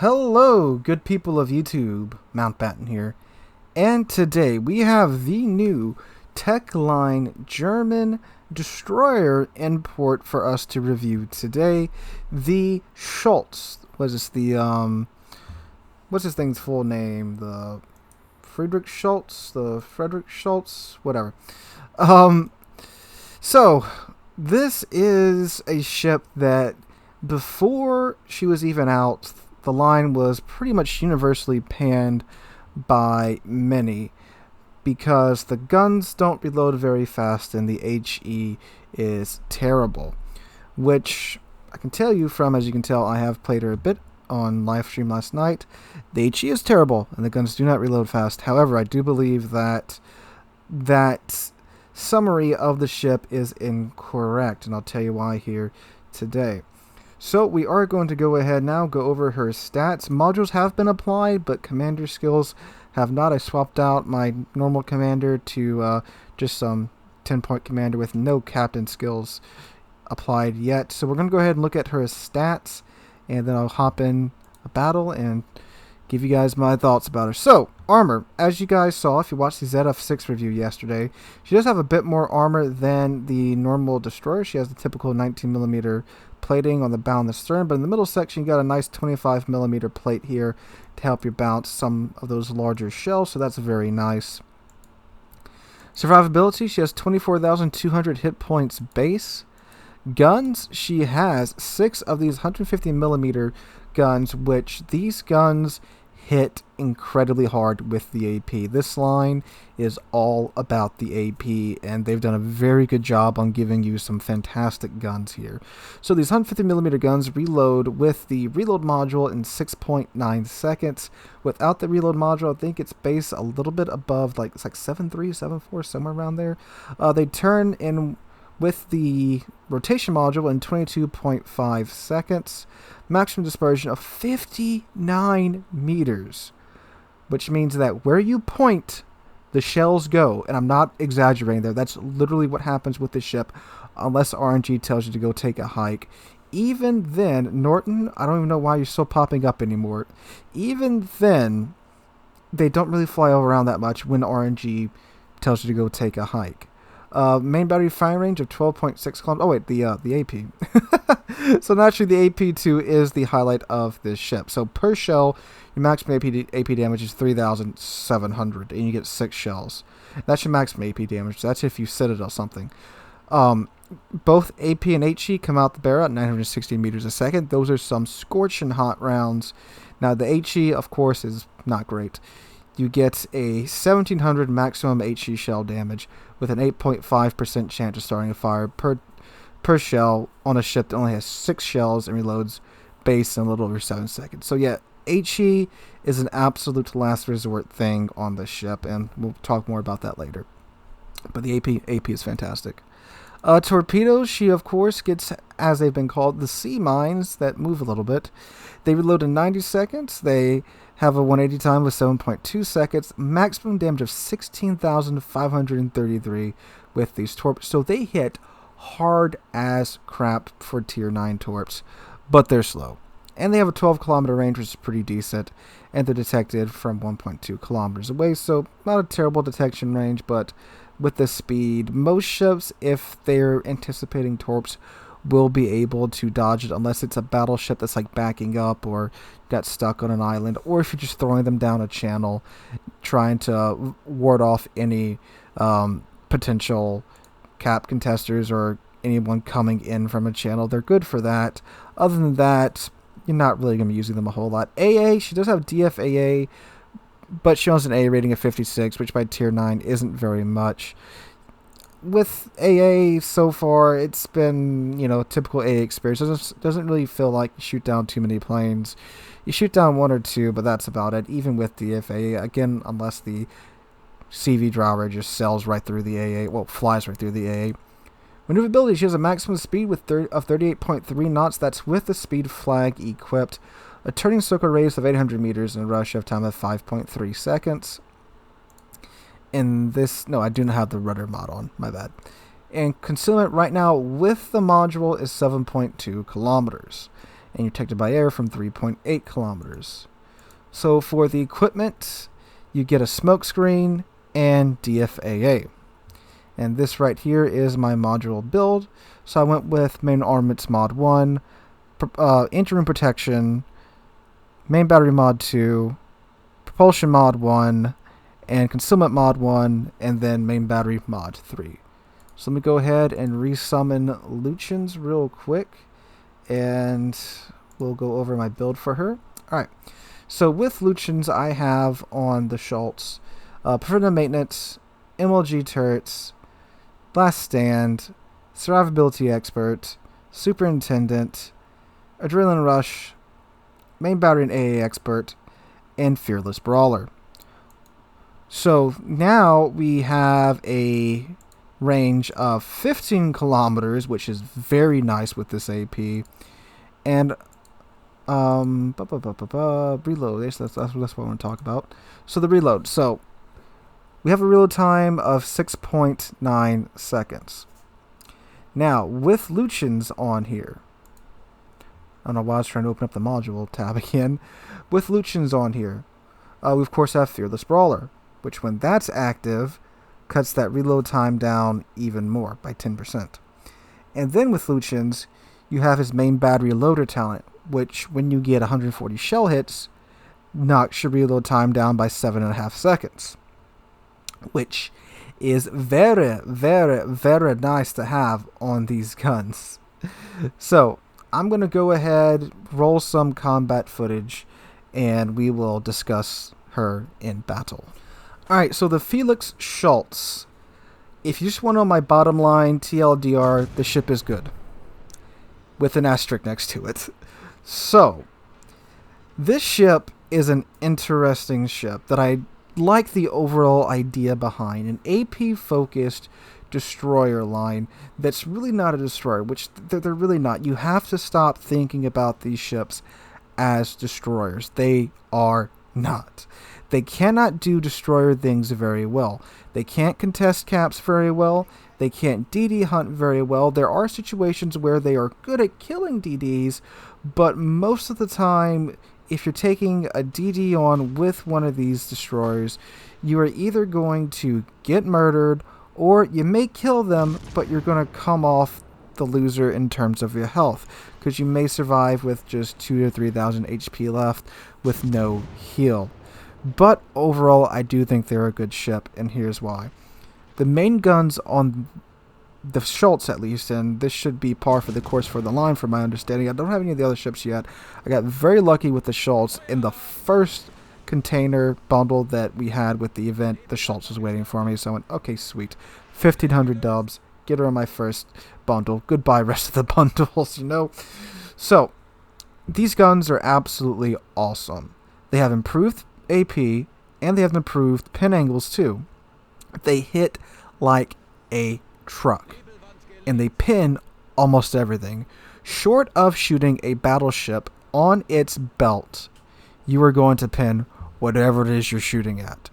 Hello, good people of YouTube. Mountbatten here. And today we have the new Techline German destroyer import for us to review today. The Schultz. What's this thing's full name? The Friedrich Schultz? Whatever. Um, so, this is a ship that before she was even out, the line was pretty much universally panned by many because the guns don't reload very fast and the HE is terrible, which I can tell you from, as you can tell, I have played her a bit on live stream last night. The HE is terrible and the guns do not reload fast. However, I do believe that summary of the ship is incorrect, and I'll tell you why here today. So we are going to go ahead now, go over her stats. Modules have been applied, but commander skills have not. I swapped out my normal commander to just some 10-point commander with no captain skills applied yet. So we're going to go ahead and look at her stats, and then I'll hop in a battle and give you guys my thoughts about her. So, armor. As you guys saw, if you watched the ZF6 review yesterday, she does have a bit more armor than the normal destroyer. She has the typical 19mm plating on the bow and the stern, but in the middle section you got a nice 25mm plate here to help you bounce some of those larger shells, so that's very nice. Survivability, she has 24,200 hit points base. Guns, she has 6 of these 150mm guns, which these guns hit incredibly hard with the AP. This line is all about the AP, and they've done a very good job on giving you some fantastic guns here. So these 150mm guns reload with the reload module in 6.9 seconds. Without the reload module, I think it's base a little bit above, it's like 7.3, 7.4, somewhere around there. They turn in with the rotation module in 22.5 seconds. Maximum dispersion of 59 meters, which means that where you point, the shells go. And I'm not exaggerating there. That's literally what happens with the ship, unless RNG tells you to go take a hike. Even then, Norton, I don't even know why you're still popping up anymore. Even then, they don't really fly around that much when RNG tells you to go take a hike. Main battery firing range of 12.6 kilometers. Oh wait, the AP. So naturally the AP2 is the highlight of this ship. So per shell, your maximum AP damage is 3,700, and you get 6 shells. That's your maximum AP damage. That's if you citadel something. Both AP and HE come out the barrel at 960 meters a second. Those are some scorching hot rounds. Now the HE, of course, is not great. You get a 1,700 maximum HE shell damage with an 8.5% chance of starting a fire per shell on a ship that only has 6 shells and reloads base in a little over 7 seconds. So yeah, HE is an absolute last resort thing on this ship, and we'll talk more about that later. But the AP is fantastic. Torpedoes, she of course gets, as they've been called, the sea mines that move a little bit. They reload in 90 seconds. They have a 180 time of 7.2 seconds. Maximum damage of 16,533 with these torps. So they hit hard as crap for tier 9 torps, but they're slow. And they have a 12-kilometer range, which is pretty decent. And they're detected from 1.2 kilometers away. So not a terrible detection range, but with the speed, most ships, if they're anticipating torps, will be able to dodge it unless it's a battleship that's backing up or got stuck on an island, or if you're just throwing them down a channel trying to ward off any potential cap contesters or anyone coming in from a channel. They're good for that. Other than that, you're not really going to be using them a whole lot. AA, she does have DFAA, but she has an A rating of 56, which by tier 9 isn't very much. With AA so far, it's been, typical AA experience. Doesn't really feel like you shoot down too many planes. You shoot down 1 or 2, but that's about it. Even with DFAA, again, unless the CV drawer just sails right through the AA, flies right through the AA. Maneuverability, she has a maximum speed of 38.3 knots. That's with the speed flag equipped. A turning circle radius of 800 meters and a rush of time of 5.3 seconds. In this, no, I do not have the rudder mod on, my bad. And concealment right now with the module is 7.2 kilometers. and you're protected by air from 3.8 kilometers. So for the equipment, you get a smoke screen and DFAA. And this right here is my module build. So I went with main armaments mod 1, interim protection, main battery mod 2, propulsion mod 1, and concealment mod 1, and then main battery mod 3. So let me go ahead and resummon Lucians real quick, and we'll go over my build for her. Alright, so with Lucians I have on the Schultz preventive maintenance, MLG turrets, last stand, survivability expert, superintendent, adrenaline rush, main battery and AA expert, and fearless brawler. So now we have a range of 15 kilometers, which is very nice with this AP, and reload. That's what I want to talk about. So the reload. So we have a reload time of 6.9 seconds. Now with Lucians on here, I don't know why I was trying to open up the module tab again. With Lucians on here, we of course have Fearless Brawler, which when that's active, cuts that reload time down even more by 10%. And then with Lucians, you have his main battery loader talent, which when you get 140 shell hits, knocks your reload time down by 7.5 seconds. Which is very, very, very nice to have on these guns. So I'm going to go ahead, roll some combat footage, and we will discuss her in battle. Alright, so the Felix Schultz. If you just want to know my bottom line, TLDR, the ship is good. With an asterisk next to it. So, this ship is an interesting ship that I like the overall idea behind. An AP-focused destroyer line that's really not a destroyer, which they're really not. You have to stop thinking about these ships as destroyers. They are not. They cannot do destroyer things very well. They can't contest caps very well. They can't DD hunt very well. There are situations where they are good at killing DDs, but most of the time, if you're taking a DD on with one of these destroyers, you are either going to get murdered, or you may kill them, but you're going to come off the loser in terms of your health, because you may survive with just 2,000 to 3,000 HP left with no heal. But overall, I do think they're a good ship, and here's why. The main guns on the Schultz, at least, and this should be par for the course for the line from my understanding. I don't have any of the other ships yet. I got very lucky with the Schultz. In the first container bundle that we had with the event, the Schultz was waiting for me, so I went, okay, sweet. 1,500 dubs. Get her on my first bundle. Goodbye, rest of the bundles, you know? So, these guns are absolutely awesome. They have improved AP, and they have improved pin angles too. They hit like a truck, and they pin almost everything. Short of shooting a battleship on its belt, you are going to pin whatever it is you're shooting at.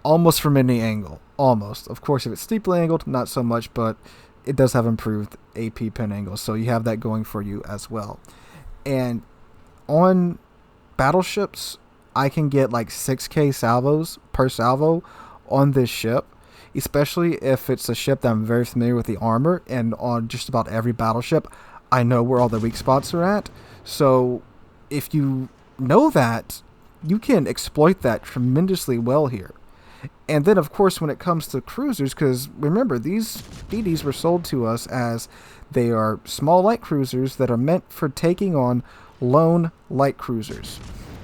Almost from any angle. Almost. Of course, if it's steeply angled, not so much, but it does have improved AP pin angles, so you have that going for you as well. And on battleships, I can get like 6k salvos per salvo on this ship, especially if it's a ship that I'm very familiar with the armor, and on just about every battleship, I know where all the weak spots are at. So if you know that, you can exploit that tremendously well here. And then, of course, when it comes to cruisers, because remember, these DDs were sold to us as they are small light cruisers that are meant for taking on lone light cruisers,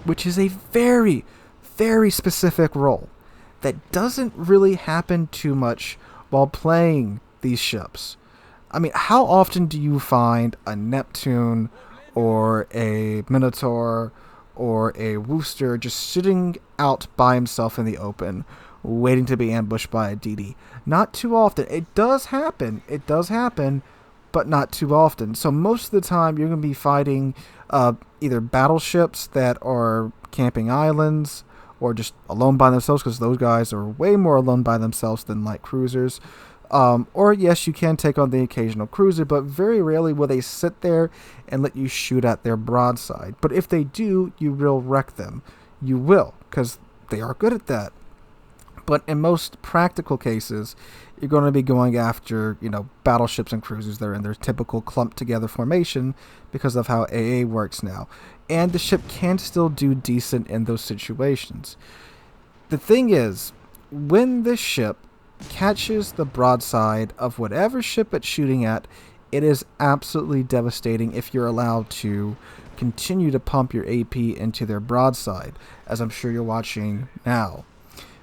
which is a very, very specific role that doesn't really happen too much while playing these ships. I mean, how often do you find a Neptune or a Minotaur or a Wooster just sitting out by himself in the open, waiting to be ambushed by a DD? Not too often. It does happen. It does happen, but not too often. So most of the time, you're going to be fighting either battleships that are camping islands, or just alone by themselves, because those guys are way more alone by themselves than light cruisers. Or yes, you can take on the occasional cruiser, but very rarely will they sit there and let you shoot at their broadside. But if they do, you will wreck them. You will, because they are good at that. But in most practical cases, you're going to be going after, battleships and cruisers that are in their typical clumped together formation because of how AA works now. And the ship can still do decent in those situations. The thing is, when this ship catches the broadside of whatever ship it's shooting at, it is absolutely devastating if you're allowed to continue to pump your AP into their broadside, as I'm sure you're watching now.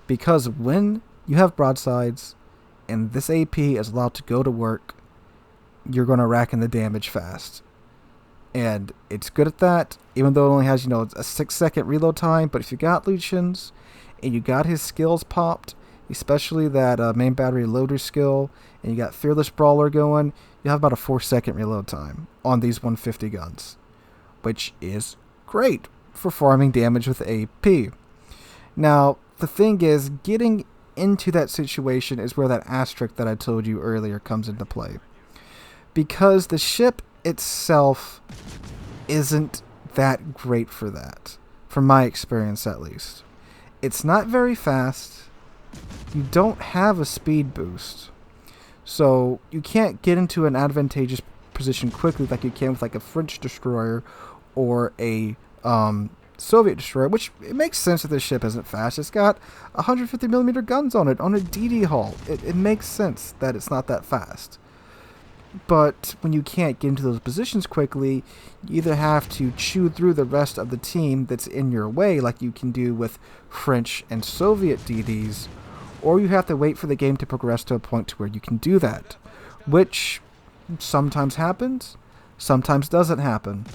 Because when you have broadsides and this AP is allowed to go to work, you're going to rack in the damage fast. And it's good at that, even though it only has, a 6-second reload time. But if you got Lucian's and you got his skills popped, especially that main battery loader skill, and you got Fearless Brawler going, you have about a 4-second reload time on these 150 guns, which is great for farming damage with AP. Now, the thing is, getting into that situation is where that asterisk that I told you earlier comes into play. Because the ship itself isn't that great for that, from my experience at least. It's not very fast. You don't have a speed boost. So you can't get into an advantageous position quickly like you can with like a French destroyer or a Soviet destroyer, which it makes sense that this ship isn't fast. It's got 150mm guns on it on a DD hull. It makes sense that it's not that fast. But when you can't get into those positions quickly, you either have to chew through the rest of the team that's in your way, like you can do with French and Soviet DDs, or you have to wait for the game to progress to a point to where you can do that, which sometimes happens, sometimes doesn't happen.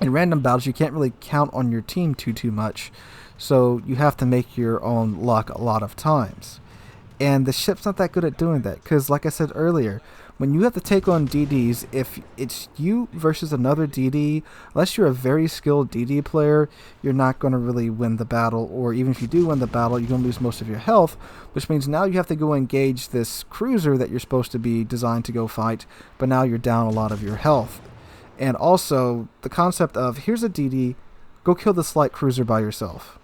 In random battles, you can't really count on your team too much, so you have to make your own luck a lot of times. And the ship's not that good at doing that, because like I said earlier, when you have to take on DDs, if it's you versus another DD, unless you're a very skilled DD player, you're not going to really win the battle, or even if you do win the battle, you're going to lose most of your health, which means now you have to go engage this cruiser that you're supposed to be designed to go fight, but now you're down a lot of your health. And also, the concept of, here's a DD, go kill this light cruiser by yourself.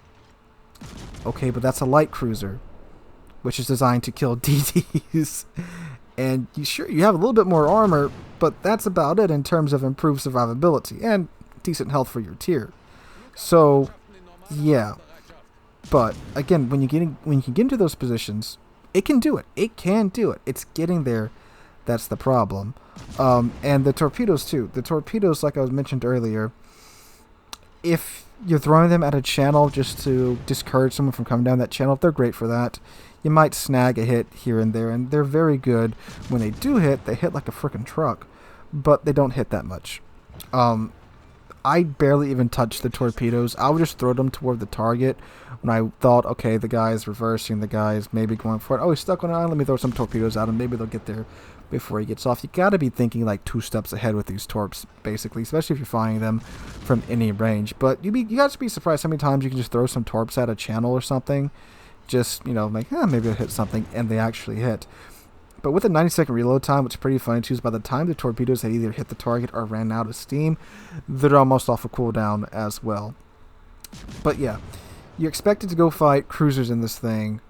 Okay, but that's a light cruiser, which is designed to kill DDs. And you have a little bit more armor, but that's about it in terms of improved survivability and decent health for your tier. So, yeah. But again, when you can get into those positions, it can do it. It can do it. It's getting there. That's the problem. And the torpedoes too. The torpedoes, like I mentioned earlier, if you're throwing them at a channel just to discourage someone from coming down that channel, they're great for that. You might snag a hit here and there, and they're very good. When they do hit, they hit like a freaking truck, but they don't hit that much. I barely even touch the torpedoes. I would just throw them toward the target when I thought, okay, the guy's reversing, the guy's maybe going for it. Oh, he's stuck on an island, let me throw some torpedoes at him. Maybe they'll get there before he gets off. You got to be thinking like 2 steps ahead with these torps, basically, especially if you're firing them from any range. But you got to be surprised how many times you can just throw some torps at a channel or something. Just, like, maybe I'll hit something, and they actually hit. But with a 90-second reload time, what's pretty funny too is by the time the torpedoes had either hit the target or ran out of steam, they're almost off a cooldown as well. But yeah, you're expected to go fight cruisers in this thing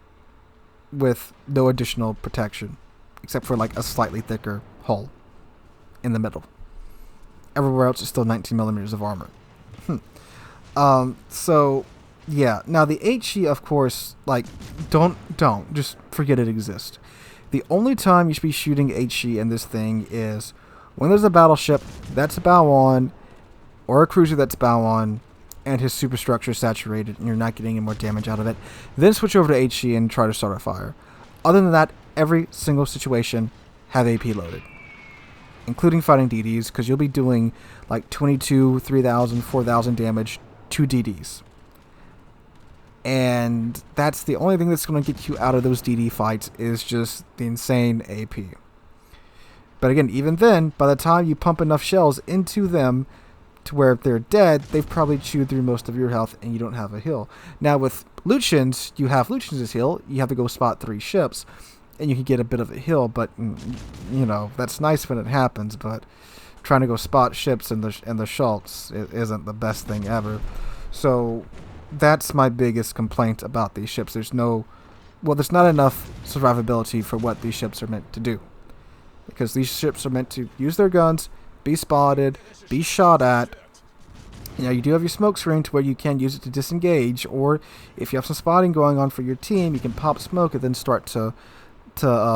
with no additional protection, except for like a slightly thicker hull in the middle. Everywhere else is still 19mm of armor. So yeah, now the HE, of course, like, don't just forget it exists. The only time you should be shooting HE in this thing is when there's a battleship that's bow on, or a cruiser that's bow on, and his superstructure is saturated and you're not getting any more damage out of it. Then switch over to HE and try to start a fire. Other than that, every single situation, have AP loaded, including fighting DDs, because you'll be doing like 22, 3,000, 4,000 damage to DDs. And that's the only thing that's going to get you out of those DD fights is just the insane AP. But again, even then, by the time you pump enough shells into them to where they're dead, they've probably chewed through most of your health and you don't have a heal. Now with Lucians, you have Lucians' heal. You have to go spot 3 ships. and you can get a bit of a hill, but you know, that's nice when it happens, but trying to go spot ships in the Schultz isn't the best thing ever. So that's my biggest complaint about these ships. There's not enough survivability for what these ships are meant to do, because these ships are meant to use their guns, be spotted, be shot at. You know, you do have your smoke screen to where you can use it to disengage, or if you have some spotting going on for your team, you can pop smoke and then start to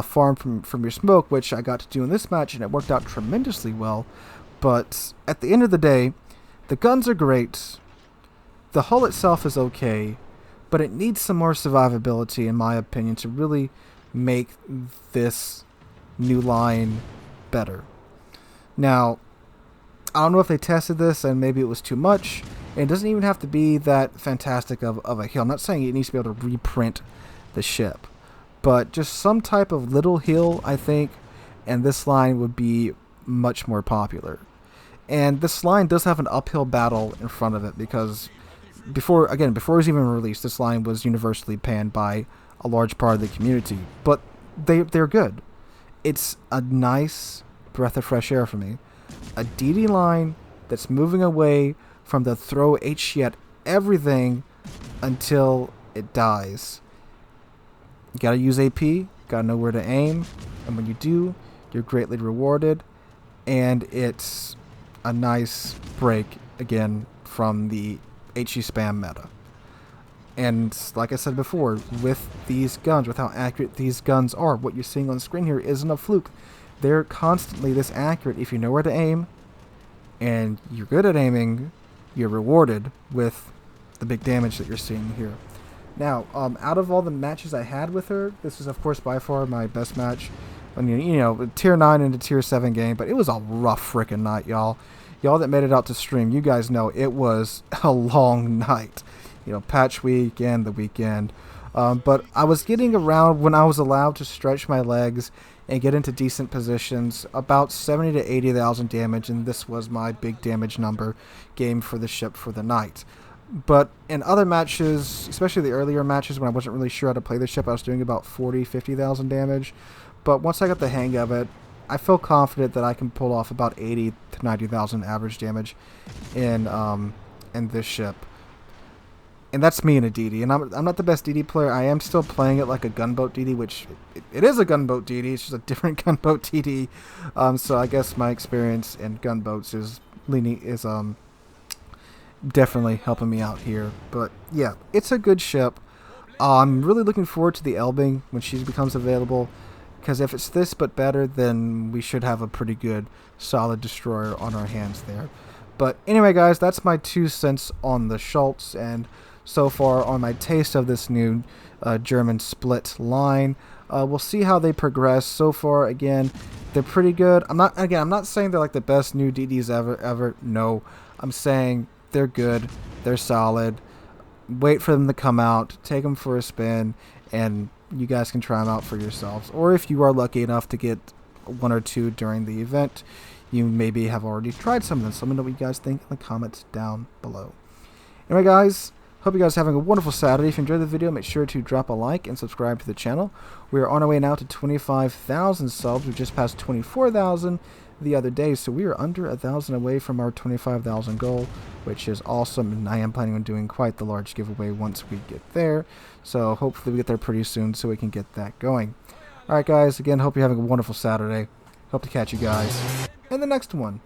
farm from your smoke, which I got to do in this match, and it worked out tremendously well. But at the end of the day, the guns are great. The hull itself is okay, but it needs some more survivability, in my opinion, to really make this new line better. Now, I don't know if they tested this and maybe it was too much. And it doesn't even have to be that fantastic of a hill. I'm not saying it needs to be able to reprint the ship, but just some type of little hill, I think, and this line would be much more popular. And this line does have an uphill battle in front of it, because before it was even released, this line was universally panned by a large part of the community. But they're good. It's a nice breath of fresh air for me. A DD line that's moving away from the throw HE at everything until it dies. You gotta use AP, gotta know where to aim, and when you do, you're greatly rewarded, and it's a nice break, again, from the HE spam meta. And like I said before, with these guns, with how accurate these guns are, what you're seeing on the screen here isn't a fluke. They're constantly this accurate. If you know where to aim, and you're good at aiming, you're rewarded with the big damage that you're seeing here. Now, out of all the matches I had with her, this is, of course, by far my best match. I mean, you know, tier 9 into tier 7 game, but it was a rough freaking night, y'all. Y'all that made it out to stream, you guys know it was a long night. You know, patch week and the weekend. But I was getting around, when I was allowed to stretch my legs and get into decent positions, about 70 to 80,000 damage, and this was my big damage number game for the ship for the night. But in other matches, especially the earlier matches when I wasn't really sure how to play the ship, I was doing about 40, 50,000 damage. But once I got the hang of it, I feel confident that I can pull off about 80 to 90,000 average damage in this ship. And that's me in a DD. And I'm not the best DD player. I am still playing it like a gunboat DD, which it is a gunboat DD. It's just a different gunboat DD. So I guess my experience in gunboats is definitely helping me out here. But yeah, it's a good ship. I'm really looking forward to the Elbing when she becomes available, because if it's this but better, then we should have a pretty good solid destroyer on our hands there. But anyway, guys, that's my 2 cents on the Schultz, and so far on my taste of this new German split line. We'll see how they progress. So far, again, they're pretty good. I'm not saying they're like the best new DDs ever. No, I'm saying they're good. They're solid. Wait for them to come out. Take them for a spin, and you guys can try them out for yourselves. Or if you are lucky enough to get 1 or 2 during the event, you maybe have already tried some of them. So let me know what you guys think in the comments down below. Anyway, guys, hope you guys are having a wonderful Saturday. If you enjoyed the video, make sure to drop a like and subscribe to the channel. We are on our way now to 25,000 subs. We just passed 24,000 the other day, so we are under 1,000 away from our 25,000 goal, which is awesome. And I am planning on doing quite the large giveaway once we get there. So hopefully we get there pretty soon so we can get that going. Alright, guys, again, hope you're having a wonderful Saturday. Hope to catch you guys in the next one.